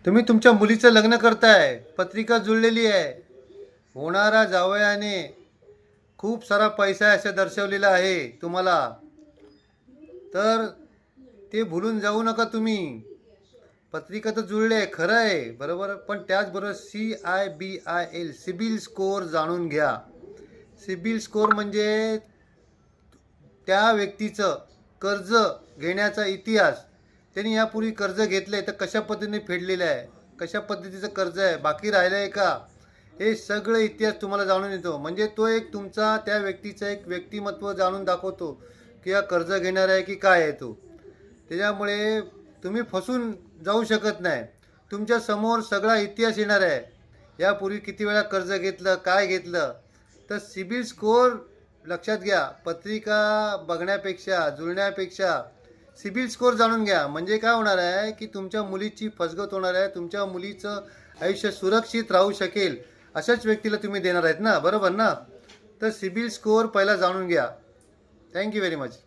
तुम्ही तुमच्या मुलीचं लग्न करताय, पत्रिका जुळलेली आहे, होणारा जावयाने खूप सारा पैसा आहे असं दर्शवलेलं आहे तुम्हाला, तर ते भुलून जाऊ नका तुम्ही. पत्रिका तर जुळले आहे, खरं आहे, बरोबर, पण त्याचबरोबर CIBIL सिबिल स्कोअर जाणून घ्या. सिबिल स्कोअर म्हणजे त्या व्यक्तीचं कर्ज घेण्याचा इतिहास, त्यांनी यापूर्वी कर्ज घेतलं आहे तर कशा पद्धतीने फेडलेलं आहे, कशा पद्धतीचं कर्ज आहे, बाकी राहिलं आहे का, हे सगळं इतिहास तुम्हाला जाणून येतो. म्हणजे तो एक तुमचा त्या व्यक्तीचं एक व्यक्तिमत्व जाणून दाखवतो की हा कर्ज घेणार आहे की काय आहे तो. त्याच्यामुळे तुम्ही फसून जाऊ शकत नाही. तुमच्या समोर सगळा इतिहास येणार आहे, यापूर्वी किती वेळा कर्ज घेतलं, काय घेतलं. तर सिबिल स्कोअर लक्षात घ्या. पत्रिका बघण्यापेक्षा, जुळण्यापेक्षा सिबिल स्कोअर जाणून घ्या. म्हणजे काय होणार आहे की तुमच्या मुलीची फसगत होणार आहे, तुमच्या मुलीचं आयुष्य सुरक्षित राहू शकेल अशाच व्यक्तीला तुम्ही देणार आहेत ना, बरोबर ना. तर सिबिल स्कोअर पहिला जाणून घ्या. Thank you very much.